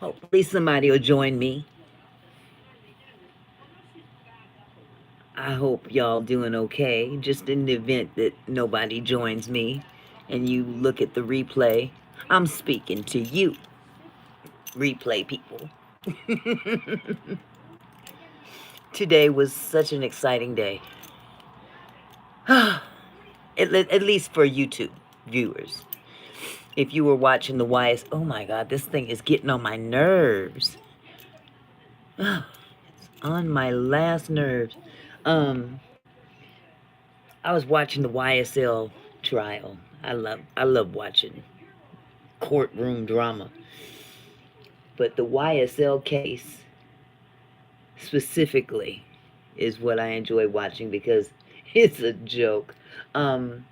Hopefully somebody will join me. I hope y'all doing okay. Just in the event that nobody joins me and you look at the replay, I'm speaking to you, replay people. Today was such an exciting day. At least for YouTube viewers. If you were watching the YS, oh my God, this thing is getting on my nerves. It's on my last nerves. Um, I was watching the YSL trial. I love watching courtroom drama. But the YSL case specifically is what I enjoy watching because it's a joke. Um,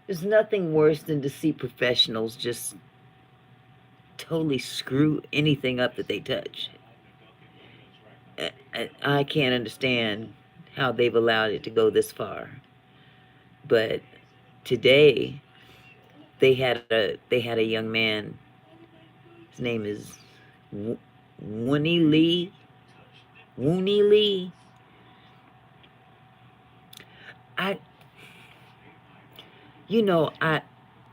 there's nothing worse than to see professionals just totally screw anything up that they touch. I can't understand how they've allowed it to go this far. But today they had a young man. His name is Wooney Lee. Wooney Lee. I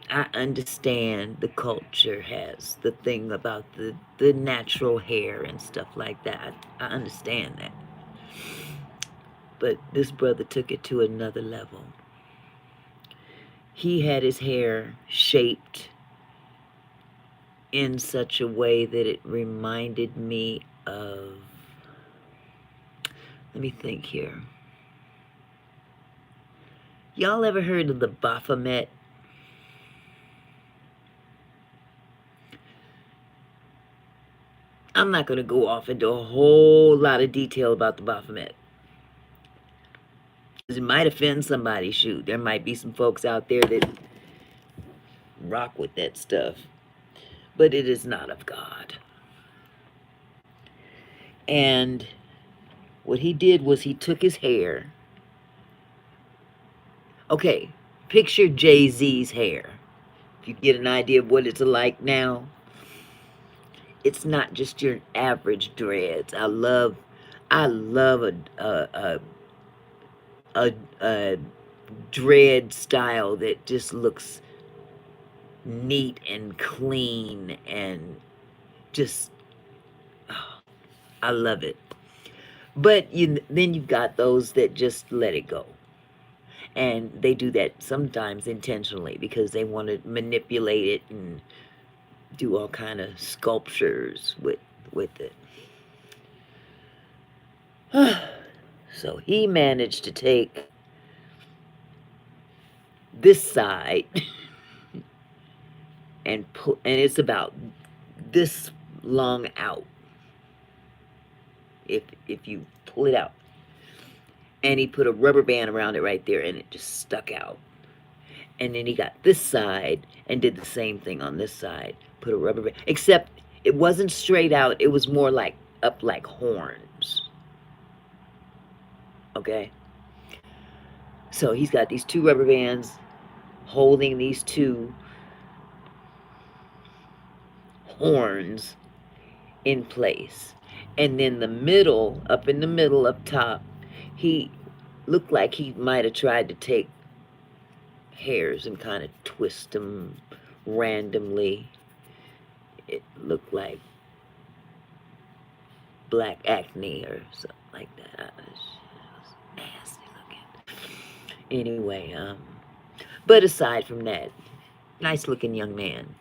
I understand the culture has the thing about the natural hair and stuff like that. I understand that. But this brother took it to another level. He had his hair shaped in such a way that it reminded me of, let me think here. Y'all ever heard of the Baphomet? I'm not going to go off into a whole lot of detail about the Baphomet. It might offend somebody. Shoot, there might be some folks out there that rock with that stuff. But it is not of God. And what he did was he took his hair. Okay, picture Jay-Z's hair. If you get an idea of what it's like now, it's not just your average dreads. I love a dread style that just looks neat and clean and just, oh, I love it. But then you've got those that just let it go. And they do that sometimes intentionally because they want to manipulate it and do all kind of sculptures with it. So he managed to take this side and it's about this long out. If you pull it out, and he put a rubber band around it right there, and it just stuck out. And then he got this side and did the same thing on this side. Put a rubber band, except it wasn't straight out. It was more like up like horns. Okay. So he's got these two rubber bands holding these two horns in place. And then the middle, up in the middle, up top, he looked like he might have tried to take hairs and kind of twist them randomly. It looked like black acne or something like that. It was nasty looking. Anyway, but aside from that, nice looking young man.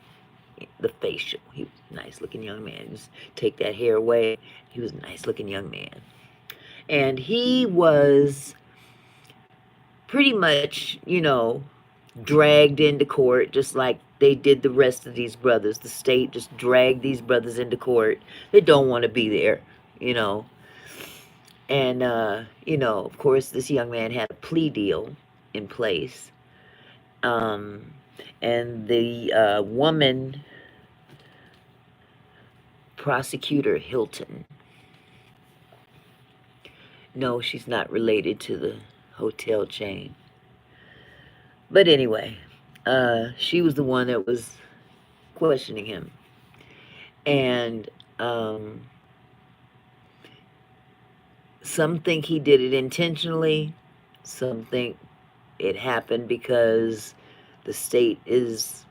The facial, he was a nice looking young man. Just take that hair away, he was a nice looking young man. And he was pretty much, dragged into court just like they did the rest of these brothers. The state just dragged these brothers into court. They don't want to be there, you know. And, of course, this young man had a plea deal in place. And the woman, prosecutor Hilton, no, she's not related to the hotel chain. But anyway, she was the one that was questioning him. And Um, some think he did it intentionally. Some think it happened because the state is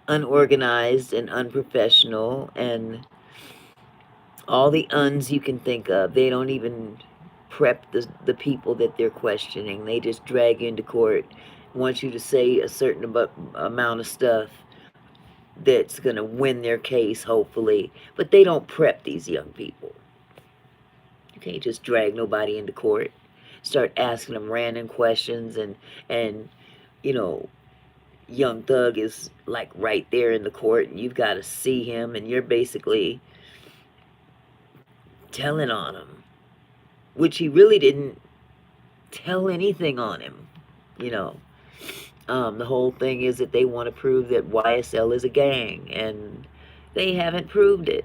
unorganized and unprofessional, and all the uns you can think of. They don't even prep the people that they're questioning. They just drag you into court, want you to say a certain amount of stuff that's going to win their case, hopefully. But they don't prep these young people. You can't just drag nobody into court. Start asking them random questions, and you know, young thug is like right there in the court, and you've got to see him, and you're basically telling on him, which he really didn't tell anything on him. You know, the whole thing is that they want to prove that YSL is a gang, and they haven't proved it.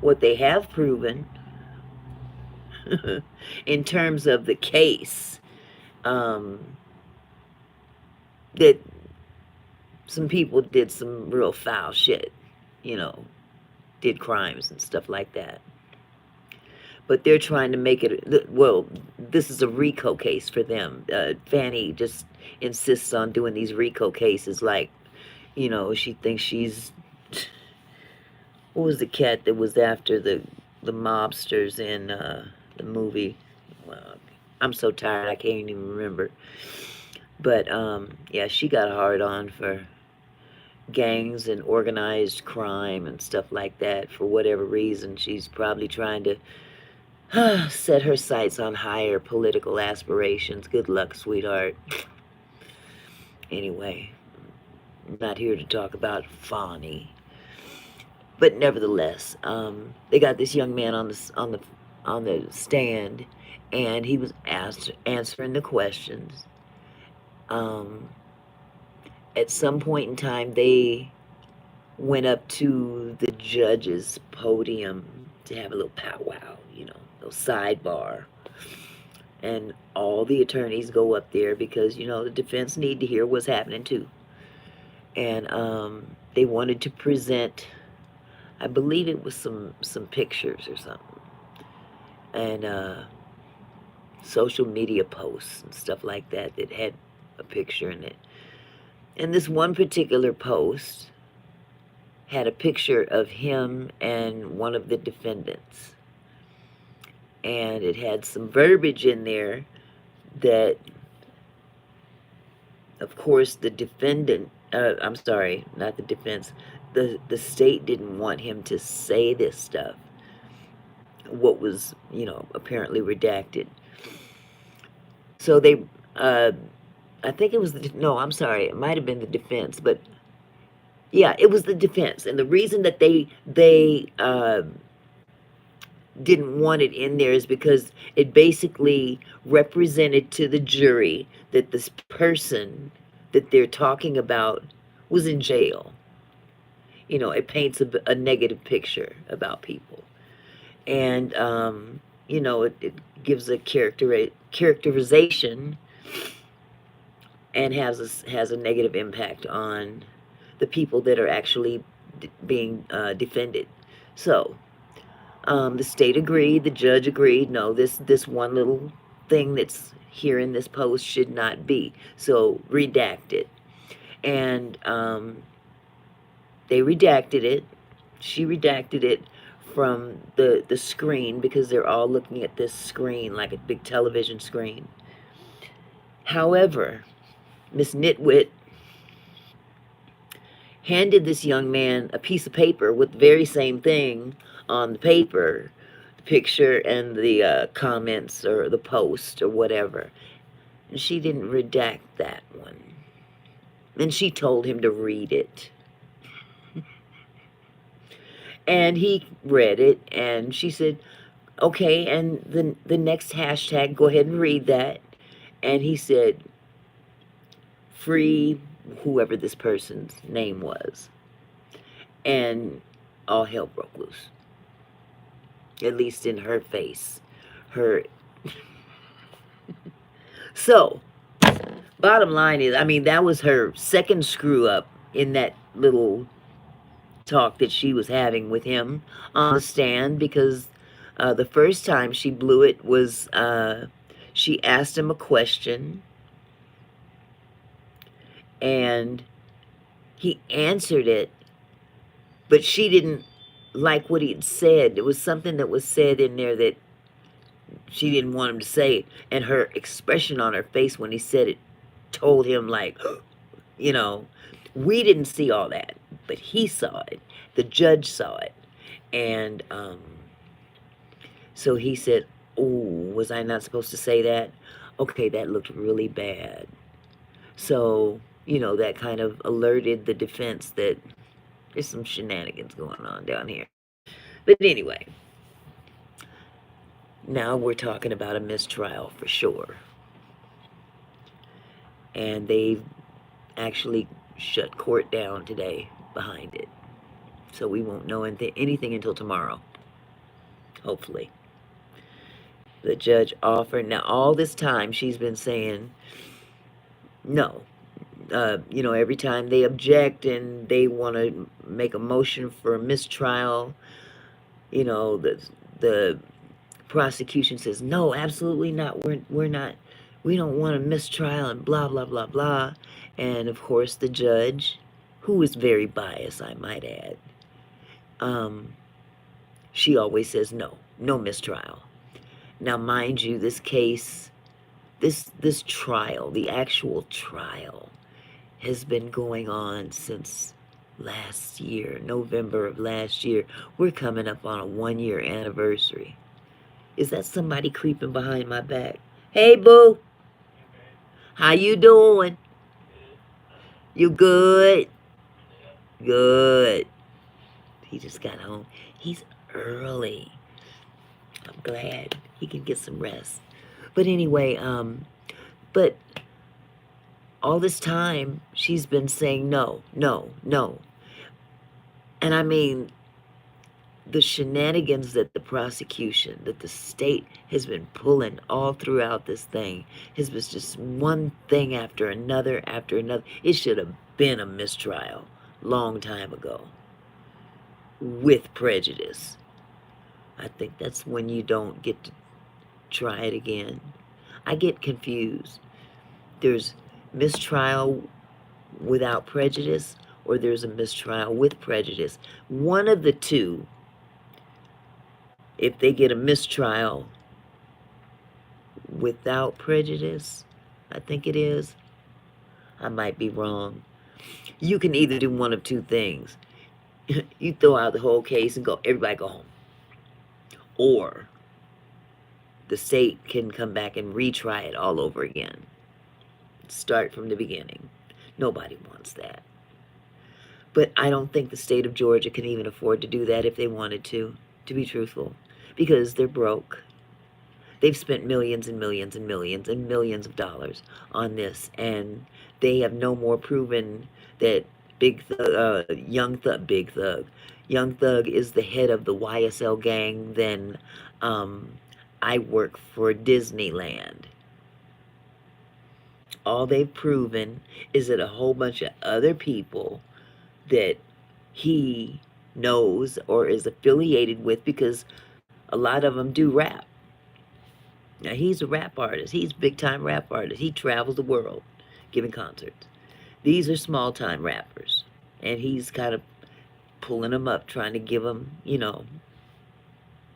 What they have proven, in terms of the case, um, that some people did some real foul shit, you know, did crimes and stuff like that. But they're trying to make it, well, this is a RICO case for them. Fanny just insists on doing these RICO cases like, you know, she thinks she's, what was the cat that was after the mobsters in the movie? Well, I'm so tired I can't even remember. But yeah, she got a hard on for gangs and organized crime and stuff like that. For whatever reason, she's probably trying to set her sights on higher political aspirations. Good luck, sweetheart. Anyway, I'm not here to talk about Fawny, but nevertheless, they got this young man on the stand, and he was answering the questions. Um, at some point in time, they went up to the judge's podium to have a little powwow, you know, a little sidebar. And all the attorneys go up there because, you know, the defense need to hear what's happening too. And they wanted to present, I believe it was some pictures or something, and social media posts and stuff like that that had a picture in it. And this one particular post had a picture of him and one of the defendants. And it had some verbiage in there that, of course, the defendant, I'm sorry, not the defense, the state didn't want him to say this stuff, what was, you know, apparently redacted. So they, I think it was, no, I'm sorry, it might have been the defense, but yeah, it was the defense. And the reason that they didn't want it in there is because it basically represented to the jury that this person that they're talking about was in jail. You know, it paints a negative picture about people. And, you know, it gives a characterization and has a negative impact on the people that are actually being defended. So, the state agreed, the judge agreed, no, this one little thing that's here in this post should not be. So redact it. And they redacted it. She redacted it from the screen because they're all looking at this screen like a big television screen. However, Miss Nitwit handed this young man a piece of paper with the very same thing on the paper, the picture and the comments or the post or whatever. And she didn't redact that one. And she told him to read it. And he read it, and she said, okay, and the next hashtag, go ahead and read that. And he said, free whoever this person's name was. And all hell broke loose. At least in her face. Her. So, bottom line is, I mean, that was her second screw up in that little talk that she was having with him on the stand, because the first time she blew it was she asked him a question and he answered it, but she didn't like what he had said. There was something that was said in there that she didn't want him to say, and her expression on her face when he said it told him, like, you know, we didn't see all that, but he saw it. The judge saw it. And so he said, oh, was I not supposed to say that? Okay, that looked really bad. So, that kind of alerted the defense that there's some shenanigans going on down here. But anyway, now we're talking about a mistrial for sure. And they've actually shut court down today behind it. So we won't know anything until tomorrow, hopefully. The judge offered, now all this time she's been saying no. Every time they object and they want to make a motion for a mistrial, the prosecution says, no, absolutely not. We're not, we don't want a mistrial and blah, blah, blah, blah. And of course the judge, who is very biased, I might add, she always says no mistrial. Now, mind you, this case, this trial, the actual trial, has been going on since last year, November of last year. We're coming up on a 1-year anniversary. Is that somebody creeping behind my back? Hey, boo. How you doing? You good? Good. He just got home. He's early. I'm glad he can get some rest. But anyway, but all this time she's been saying no, no, no. And I mean, the shenanigans that the prosecution, that the state has been pulling all throughout this thing, has been just one thing after another after another. It should have been a mistrial long time ago with prejudice. I think that's when you don't get to try it again. I get confused. There's mistrial without prejudice, or there's a mistrial with prejudice. One of the two, if they get a mistrial without prejudice, I think it is. I might be wrong. You can either do one of two things. You throw out the whole case and go, everybody go home. Or the state can come back and retry it all over again. Start from the beginning. Nobody wants that. But I don't think the state of Georgia can even afford to do that if they wanted to be truthful, because they're broke. They've spent millions and millions and millions and millions of dollars on this, and they have no more proven that Young Thug is the head of the YSL gang than I work for Disneyland. All they've proven is that a whole bunch of other people that he knows or is affiliated with, because a lot of them do rap. Now, he's a rap artist. He's a big-time rap artist. He travels the world giving concerts. These are small-time rappers, and he's kind of pulling them up, trying to give them,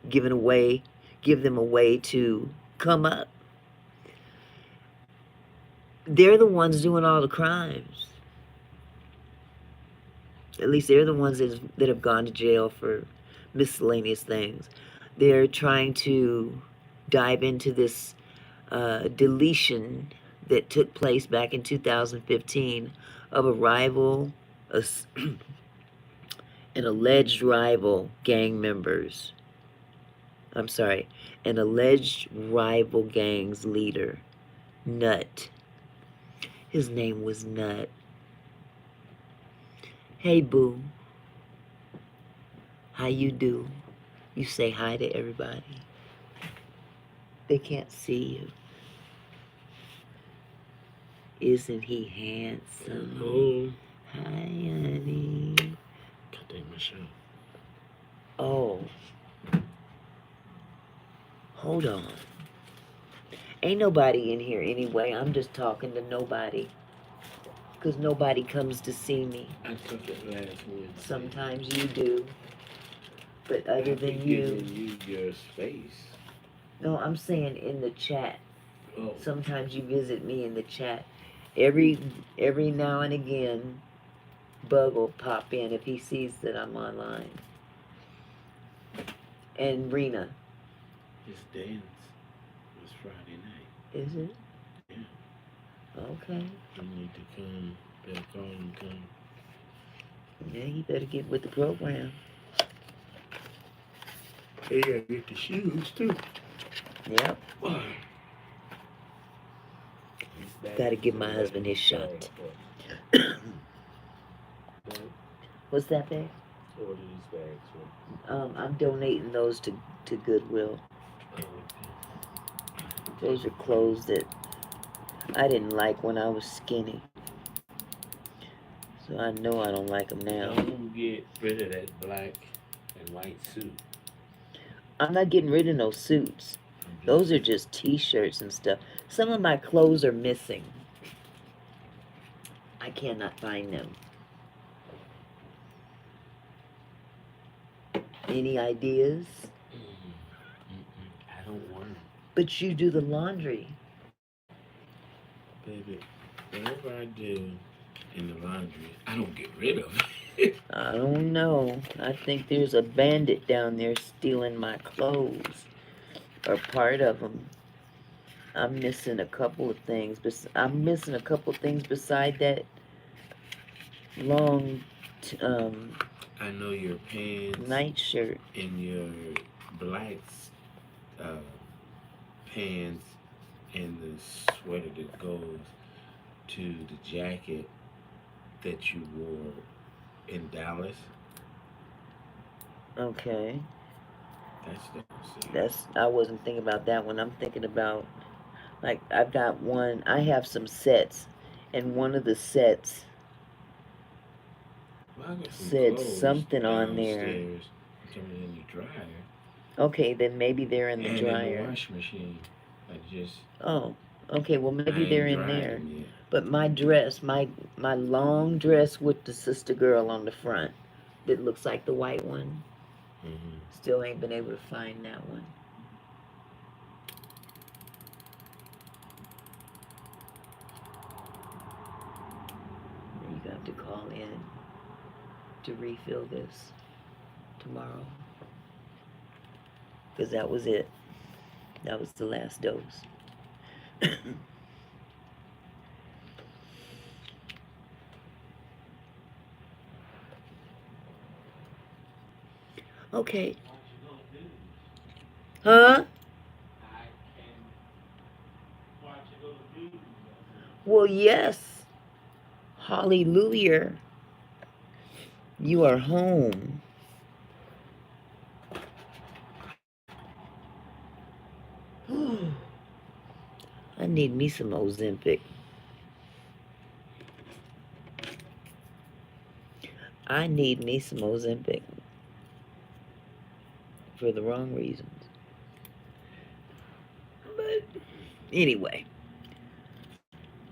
give them a way to come up. They're the ones doing all the crimes. At least they're the ones that have gone to jail for miscellaneous things. They're trying to dive into this deletion that took place back in 2015 of an alleged rival gang members. I'm sorry, an alleged rival gang's leader, Nut. His name was Nut. Hey, boo. How you do? You say hi to everybody. They can't see you. Isn't he handsome? Hello. Hi, honey. take my shot. Oh, hold on. Ain't nobody in here anyway. I'm just talking to nobody. Because nobody comes to see me. I took it last Wednesday. Sometimes you do. But other I've been than you. giving you your space. No, I'm saying in the chat. Oh. Sometimes you visit me in the chat. Every now and again, Bug will pop in if he sees that I'm online. And Rena. His dance was Friday night. Is it? Yeah. Okay. You need to come. They'll call and come. Yeah, you better get with the program. Hey, I get the shoes too. Yep. Gotta give my husband his shot. What's that, babe? What are these bags for? I'm donating those to Goodwill. Oh, Those are clothes that I didn't like when I was skinny. So I know I don't like them now. Don't get rid of that black and white suit. I'm not getting rid of no suits. Those are just t-shirts and stuff. Some of my clothes are missing. I cannot find them. Any ideas? I don't want them. But you do the laundry. Baby, whatever I do in the laundry, I don't get rid of it. I don't know. I think there's a bandit down there stealing my clothes. Or part of them. I'm missing a couple of things. I'm missing a couple of things beside that long I know your pants, night shirt, and your black pants, and the sweater that goes to the jacket that you wore in Dallas. Okay. That's I wasn't thinking about that one. I'm thinking about, like, I've got one. I have some sets, and one of the sets said something on there. In the dryer. Okay, then maybe they're in the and dryer. In the wash machine. Oh, okay. Well, maybe they're in there. But my dress, my long dress with the sister girl on the front, that looks like the white one. Still ain't been able to find that one. You got to call in to refill this tomorrow. Because that was it. That was the last dose. Okay. Huh? Well, yes. Hallelujah. You are home. I need me some Ozempic. I need me some Ozempic. For the wrong reasons. But anyway.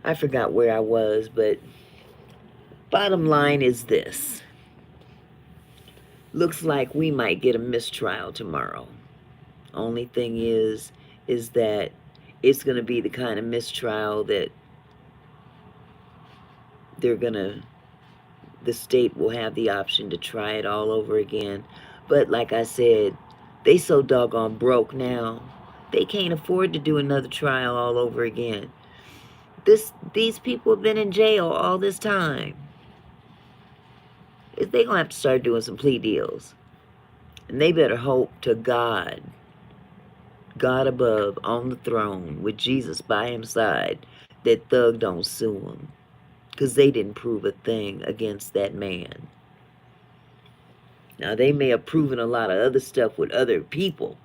I forgot where I was, but bottom line is this. Looks like we might get a mistrial tomorrow. Only thing is that it's going to be the kind of mistrial that the state will have the option to try it all over again. But like I said, they so doggone broke now. They can't afford to do another trial all over again. These people have been in jail all this time. They're going to have to start doing some plea deals. And they better hope to God above on the throne with Jesus by his side, that Thug don't sue him. Because they didn't prove a thing against that man. Now, they may have proven a lot of other stuff with other people.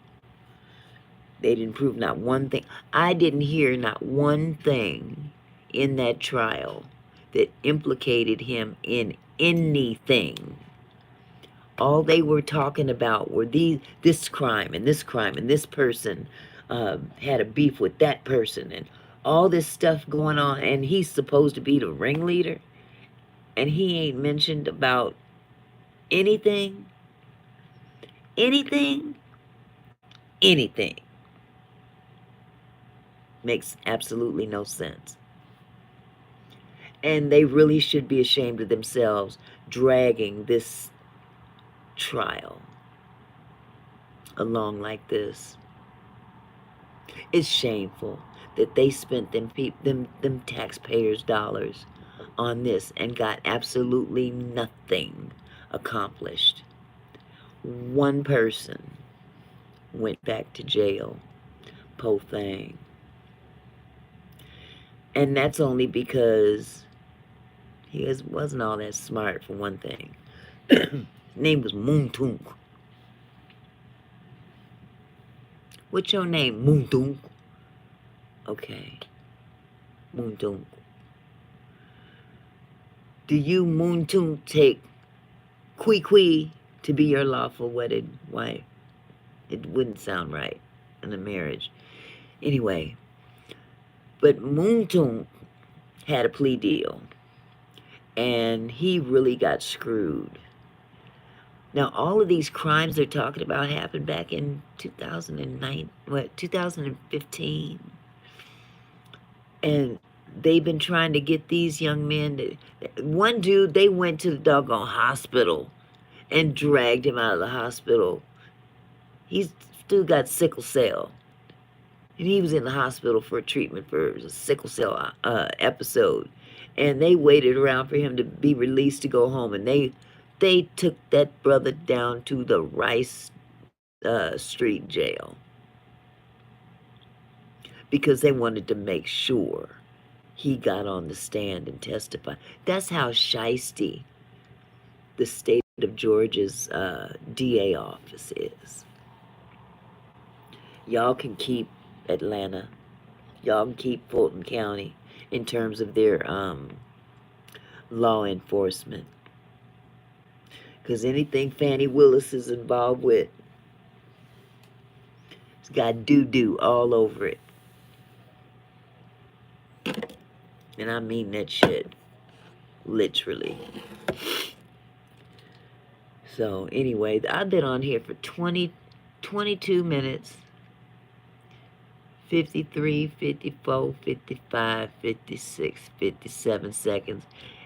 They didn't prove not one thing. I didn't hear not one thing in that trial that implicated him in anything. All they were talking about were this crime and this crime and this person had a beef with that person and all this stuff going on. And he's supposed to be the ringleader, and he ain't mentioned about anything, anything, anything. Makes absolutely no sense. And they really should be ashamed of themselves dragging this trial along like this. It's shameful that they spent them taxpayers' dollars on this and got absolutely nothing accomplished. One person went back to jail, po thing. And that's only because wasn't all that smart, for one thing. His name was Moontunk. What's your name, Moontunk? Okay, Moontunk. Do you, Moontunk, take Kui to be your lawful wedded wife? It wouldn't sound right in a marriage. Anyway, but Moontunk had a plea deal, and he really got screwed. Now, all of these crimes they're talking about happened back in 2015. And they've been trying to get these young men to, one dude, they went to the doggone hospital and dragged him out of the hospital. He's still got sickle cell. And he was in the hospital for treatment for a sickle cell episode. And they waited around for him to be released to go home. And they took that brother down to the Rice Street jail because they wanted to make sure he got on the stand and testified. That's how shisty the state of Georgia's DA office is. Y'all can keep Atlanta. Y'all can keep Fulton County in terms of their law enforcement. Because anything Fannie Willis is involved with, it's got doo-doo all over it. And I mean that shit. Literally. So, anyway, I've been on here for 22 minutes. 53, 54, 55, 56, 57 seconds.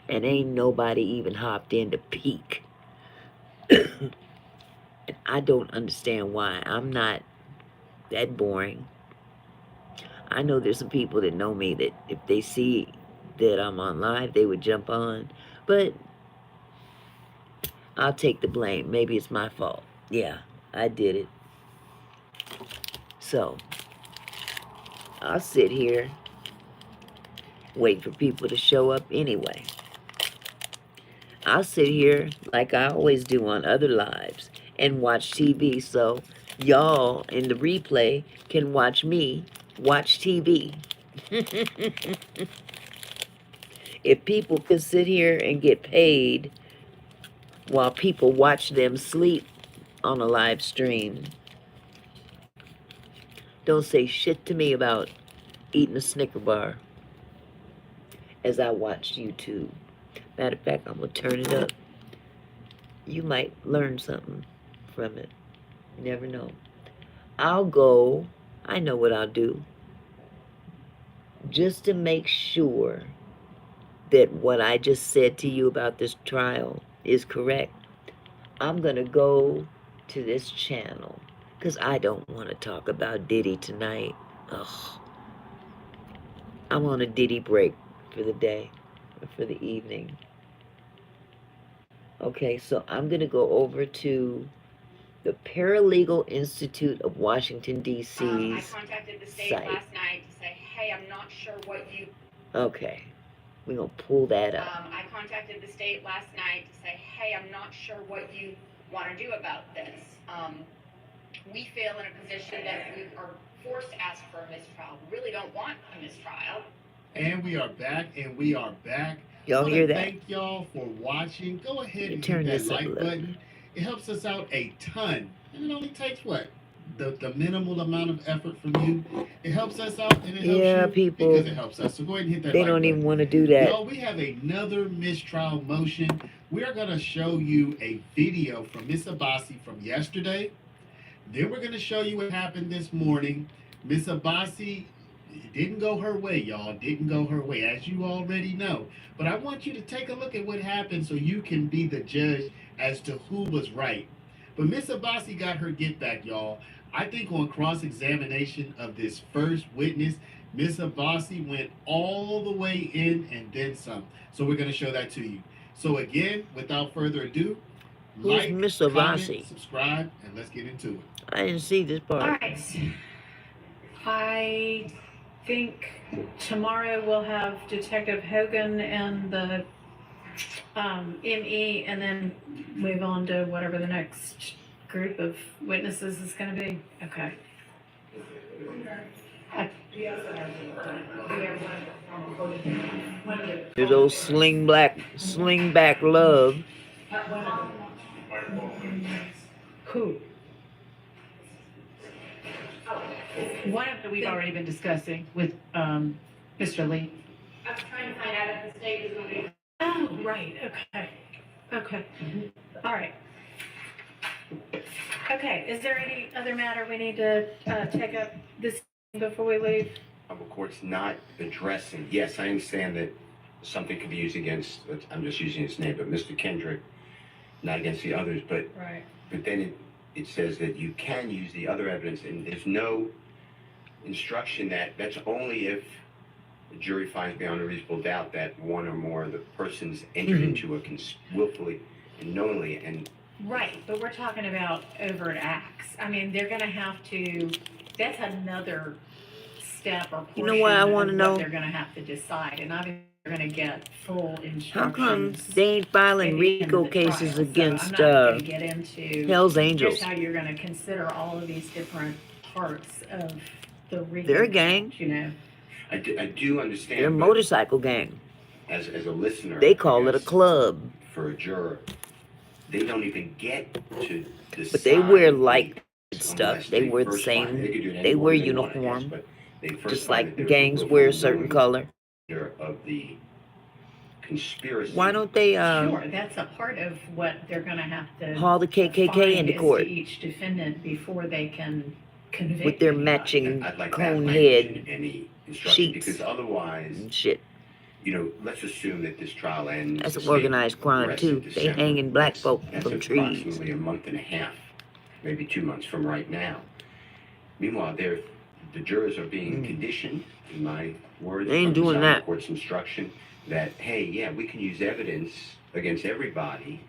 And ain't nobody even hopped in to peek. And I don't understand why. I'm not that boring. I know there's some people that know me that if they see that I'm on live, they would jump on. But I'll take the blame. Maybe it's my fault. Yeah, I did it. So, I'll sit here, wait for people to show up anyway. I'll sit here like I always do on other lives and watch TV so y'all in the replay can watch me watch TV. If people could sit here and get paid while people watch them sleep on a live stream, don't say shit to me about eating a Snicker bar as I watch YouTube. Matter of fact, I'm going to turn it up. You might learn something from it. You never know. I'll go, I know what I'll do, just to make sure that what I just said to you about this trial is correct. I'm going to go to this channel because I don't want to talk about Diddy tonight. Ugh. I'm on a Diddy break for the day, or for the evening. Okay, so I'm going to go over to the Paralegal Institute of Washington, D.C.'s I contacted the state site. last night to say, hey, I'm not sure what you... Okay, we're going to pull that up. I contacted the state last night to say, hey, I'm not sure what you want to do about this. We feel in a position that we are forced to ask for a mistrial. We really don't want a mistrial. And we are back, and we are back. Y'all hear that? Thank y'all for watching. Go ahead and Turn hit this that up a like little. button. It helps us out a ton. And it only takes what? The minimal amount of effort from you. It helps us out and it helps Yeah, you people, because it helps us. So go ahead and hit that they like don't even button. want to do that. Y'all, we have another mistrial motion. We are going to show you a video from Miss Abasi from yesterday. Then we're going to show you what happened this morning. Miss Abasi, it didn't go her way, y'all. Didn't go her way, as you already know. But I want you to take a look at what happened so you can be the judge as to who was right. But Miss Abasi got her get back, y'all. I think on cross-examination of this first witness, Miss Abasi went all the way in and then some. So we're going to show that to you. So again, without further ado, Who's like, Miss comment, Avasi? subscribe, and let's get into it. I didn't see this All part. right. I think tomorrow we'll have Detective Hogan and the ME, and then move on to whatever the next group of witnesses is going to be. Okay. There's old slingback love. Who? One of them we've already been discussing with Mr. Lee. I'm trying to find out if the state is going to. Oh, right. Okay. Okay. All right. Okay. Is there any other matter we need to take up this before we leave? The court's not addressing, yes, I understand that something could be used against, I'm just using his name, but Mr. Kendrick, not against the others, but Right. then it says that you can use the other evidence, and there's no instruction that's only if the jury finds beyond a reasonable doubt that one or more of the persons entered into a willfully and knowingly, and Right, but we're talking about overt acts. I mean, they're gonna have to, that's another step or You know what I portion wanna of know? what they're gonna have to decide, and obviously they're gonna get full How come instructions. they ain't filing at the end RICO of the trial. cases So against I'm not gonna get into Hell's just Angels? how you're gonna consider all of these different parts of the RICO. They're a gang. You know, I do understand. They're a but motorcycle gang. as a listener, They I call it a guess, club. for a juror, they don't even get to decide. But they wear light unless stuff. They wear the first find- same. They could do it They any wear way they want, I guess, uniform. but they first Just find that like there's gangs willful wear a and certain knowing color. of the conspiracy. Why don't they sure, that's a part of what they're gonna have to haul the KKK find into as court to each defendant before they can convict with their anybody. matching I'd like that cone language head in any instruction, sheets because otherwise, and shit? let's assume that this trial ends. That's the an state organized crime arrests in too. They December. hanging black folk That's from trees. approximately a month and a half, maybe 2 months from right now. Meanwhile, the jurors are being conditioned, in my words, They ain't from the doing Supreme that. Court's instruction, that hey, yeah, we can use evidence against everybody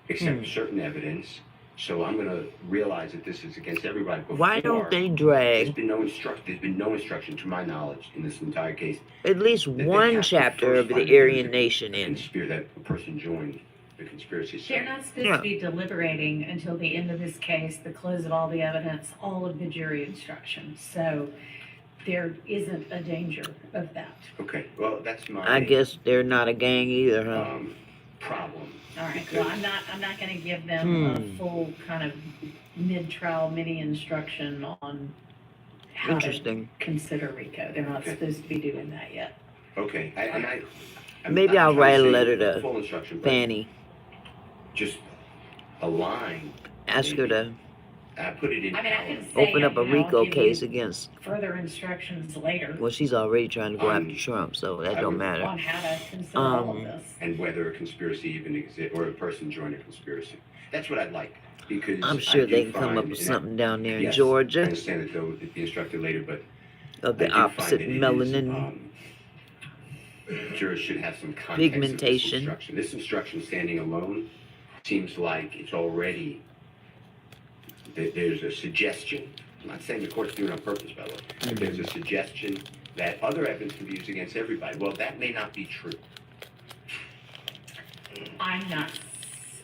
except certain evidence. So I'm going to realize that this is against everybody. Why don't they There's drag been no instruction, to my knowledge, in this entire case, at least that they one have to chapter first of the find that there was Aryan a Nation in? that a person joined the conspiracy. So They're not supposed Yeah. to be deliberating until the end of this case, the close of all the evidence, all of the jury instructions. So there isn't a danger of that. okay, well, that's my I guess they're not a gang either, huh? problem. All right, well, I'm not gonna give them a Hmm. full kind of mid-trial mini instruction on how to Interesting. consider RICO. They're not Okay. supposed to be doing that yet. Okay, Maybe I'm I'll trying write a say letter to full instruction, but Fanny. just a line. Ask her to I put it in. I mean, I can say, open up a you know, I'll RICO give case you against. further instructions later Well, she's already trying to go Um, after Trump, so that I don't would matter. on how to consider all of this. And whether a conspiracy even exists or a person joined a conspiracy. That's what I'd like, because I'm I sure do they can come find- up with and something down there in yes, I Georgia understand that they'll be instructed later, but of I the do find opposite that it is, melanin. jurors should have some context of Pigmentation. this instruction. This instruction standing alone seems like it's already, there's a suggestion. I'm not saying the court's doing it on purpose, by the way. But there's a suggestion that other evidence can be used against everybody. Well, that may not be true.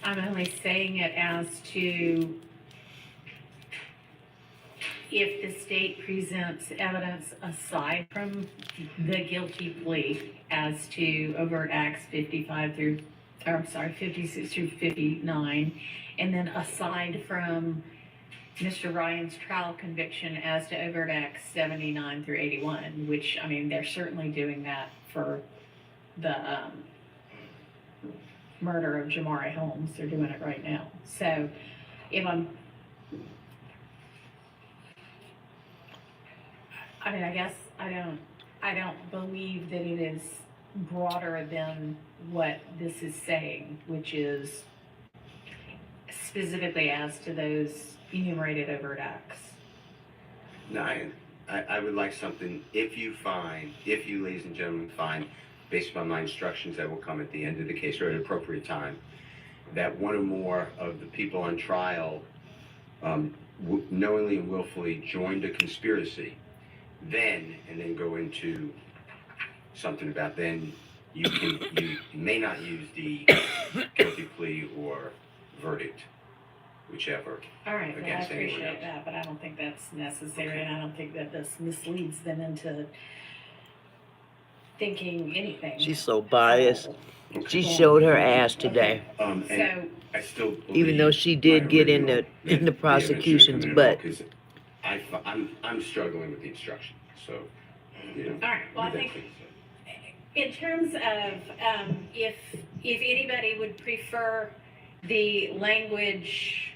I'm only saying it as to if the state presents evidence aside from the guilty plea as to overt acts 55 through or I'm sorry, 56 through 59. And then aside from Mr. Ryan's trial conviction as to overt acts 79 through 81, which, I mean, they're certainly doing that for the murder of Jamari Holmes. They're doing it right now. So if I guess I don't believe that it is broader than what this is saying, which is specifically as to those enumerated overt acts. No, I would like something, if you, ladies and gentlemen, find, based upon my instructions that will come at the end of the case or at an appropriate time, that one or more of the people on trial knowingly and willfully joined a conspiracy, and then go into something about then you may not use the guilty plea or verdict, whichever. All right, well, I against anyone appreciate else. that, but I don't think that's necessary, and I don't think that this misleads them into thinking anything. She's so biased. Okay. She showed her ass today, And So, I still even though she did get in the prosecution's butt. Because I'm struggling with the instruction, so, you know. all right, well, I think in terms of, if anybody would prefer the language,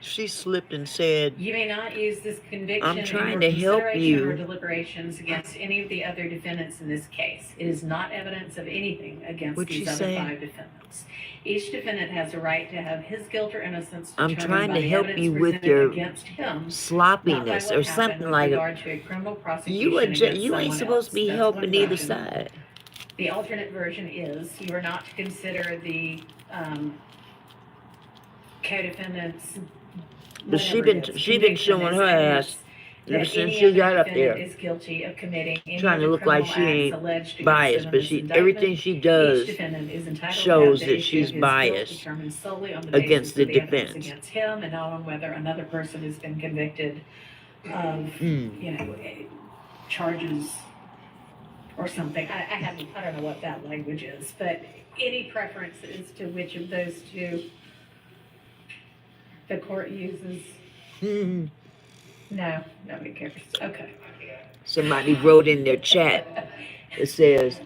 She slipped and said, you may not use this conviction I'm in trying your to help consideration or you. deliberations against any of the other defendants in this case. It is not evidence of anything against What'd these she other say? 5 defendants. Each defendant has a right to have his guilt or innocence I'm determined trying by to the help evidence you with presented your against him, not by sloppiness what or happened something with like regard to a criminal prosecution you against you ain't someone supposed to be else. That's one helping either version. side. The alternate version is you are not to consider the co-defendants. But she whatever been it is, she been conviction showing as her evidence ass that ever since any she other got up defendant there, is guilty of committing any trying of to the look like criminal she acts ain't alleged against biased, them but in this she indictment. everything she Each does defendant is entitled to have shows the that issue she's of his guilt biased determined solely on the against basis the of the evidence defense. against him and not on whether another person has been convicted of, charges or something. I don't know what that language is, but any preference as to which of those two the court uses? Hmm. No, nobody cares. Okay. Somebody wrote in their chat that says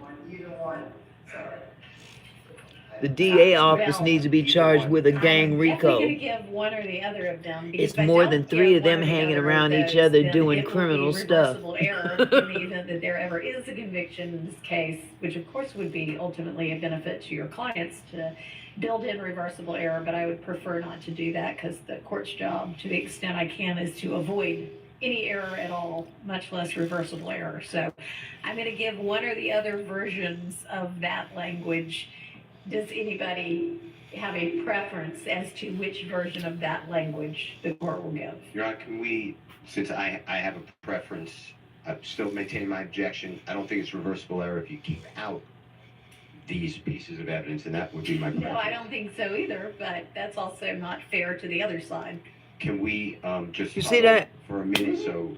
the DA office Well, needs to be charged with a gang I'm definitely gonna RICO. give one or the other of them. Because It's if I more don't than 3 give of them one or the hanging other of around each those, other then doing it will be criminal stuff. reversible error in the event that there ever is a conviction in this case, which of course would be ultimately a benefit to your clients to build in reversible error, but I would prefer not to do that because the court's job, to the extent I can, is to avoid any error at all, much less reversible error. So I'm going to give one or the other versions of that language. Does anybody have a preference as to which version of that language the court will give? Your Honor, can we, since I have a preference, I'm still maintaining my objection. I don't think it's reversible error if you keep out these pieces of evidence, and that would be my preference. No, I don't think so either, but that's also not fair to the other side. Can we just You see huddle that? for a minute so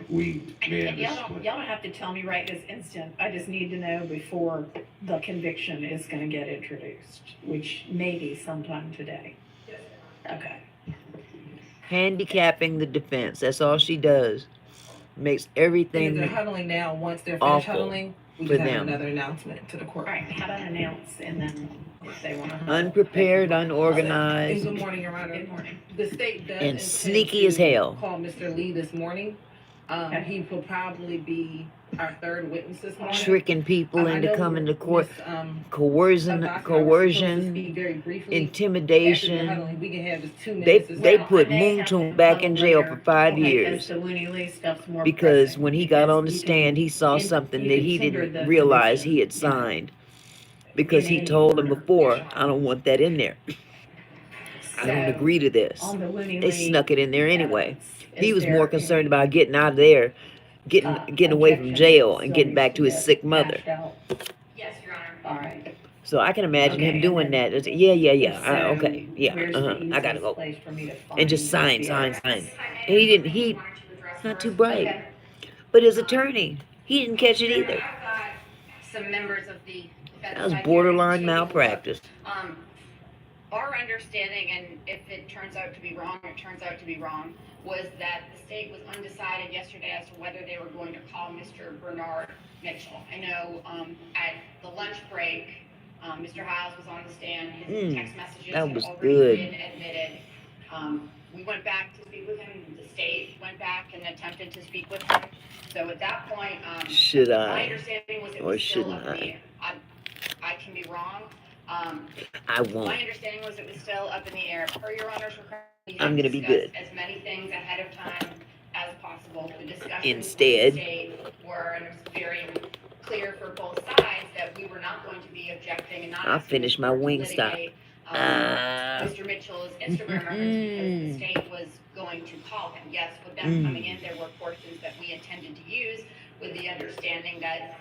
we may have Y'all this split? don't have to tell me right this instant. I just need to know before the conviction is gonna get introduced, which may be sometime today. Okay. Handicapping the defense. That's all she does. Makes And if they're everything huddling now, once they're finished awful huddling, we for can have them. another announcement to the court. All right, how about announce and then if they wanna. unprepared, And unorganized. good morning, Your Honor. Good morning. The state does And intend sneaky to as hell. Call Mr. Lee this morning. Okay. He will probably be our third witness this morning. Tricking people I into know coming to court. Miss, Coercion, Abbasi, I was supposed to coercion, speak very briefly. After the intimidation. huddling, we can have just 2 They minutes. they Well, put I may have Moontoon to back tell in jail for later 5 because years the Looney Lee stuff's more because pressing, when he got on the because you stand, he saw can- something you that can he hinder didn't the realize he had conviction, you know, signed because in he any told him order. before, I don't want that in there. I don't So, agree to this. on the Looney They Lee snuck it in there anyway. evidence, He is was there more any, concerned about getting out of there, getting away from objection jail that and still getting needs back to his get sick mother. hashed out? Yes, Your Honor. All right. So I can imagine Okay, him and doing then that. It's, yeah, If so, okay, yeah, where's the I gotta easiest go. place for me to And just find sign. the And he didn't, he, Wanted to address not too first. bright. Okay. But his attorney, he didn't catch it Your Honor, either. I've got some members of the defense That was side borderline here to take a look. malpractice. Our understanding, and if it turns out to be wrong, it turns out to be wrong, was that the state was undecided yesterday as to whether they were going to call Mr. Bernard Mitchell. I know at the lunch break, Mr. Hiles was on the stand. His text messages that had was already good. been admitted. We went back to speak with him. The state went back and attempted to speak with him. So at that point, Should my I understanding was it or was still shouldn't up in the I? air. I can be wrong. I My won't. understanding was it was still up in the air. Per your honor's request, we I'm have gonna be discussed good. as many things ahead of time as possible. The discussions Instead. with the state were, and it was very clear for both sides that we were not going to be objecting and not I'll asking finish the my court to Wingstop. litigate, Ah. Mr. Mitchell's Instagram records because the state was going to call him. Yes, with them coming in, there were portions that we intended to use with the understanding that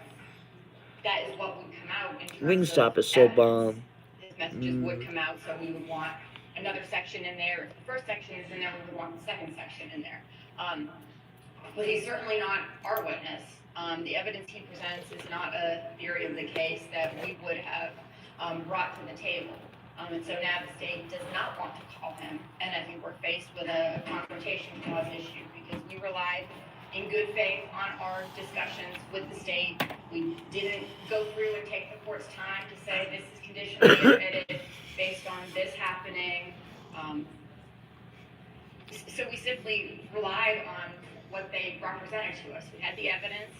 that is what would come out in terms Wingstop of is so evidence. bomb. His messages would come out, so we would want another section in there. If the first section is in there, we would want the second section in there. But he's certainly not our witness. The evidence he presents is not a theory of the case that we would have brought to the table. And so now the state does not want to call him, and I think we're faced with a confrontation clause issue because we relied in good faith on our discussions with the state. We didn't go through and take the court's time to say this is conditionally admitted based on this happening. So we simply relied on what they represented to us. We had the evidence,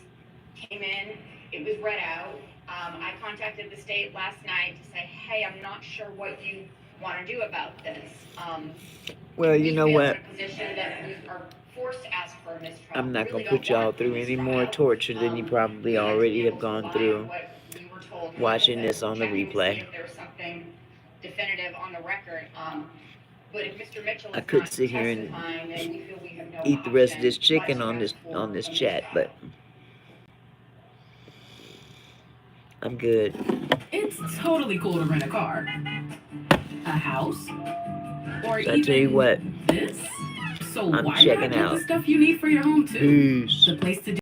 came in, it was read out. I contacted the state last night to say, hey, I'm not sure what you want to do about this. Well, you know we feel what? in a position that we are forced to ask for a mistrial. I'm not Really gonna put don't y'all want through a any mistrial. more torture than you probably We had to be already able have to gone rely through on what we were told. watching Like I this said, on the checking to see replay. if there was something definitive on the record. But if Mr. Mitchell I is could not sit here and testifying, then we feel we have no eat the rest of this option chicken but to on this ask for a chat, mistrial. but I'm good. It's totally cool to rent a car, a house, or I tell you even what, this. So I'm why not checking get the out. stuff you need for your home too? Peace. The place to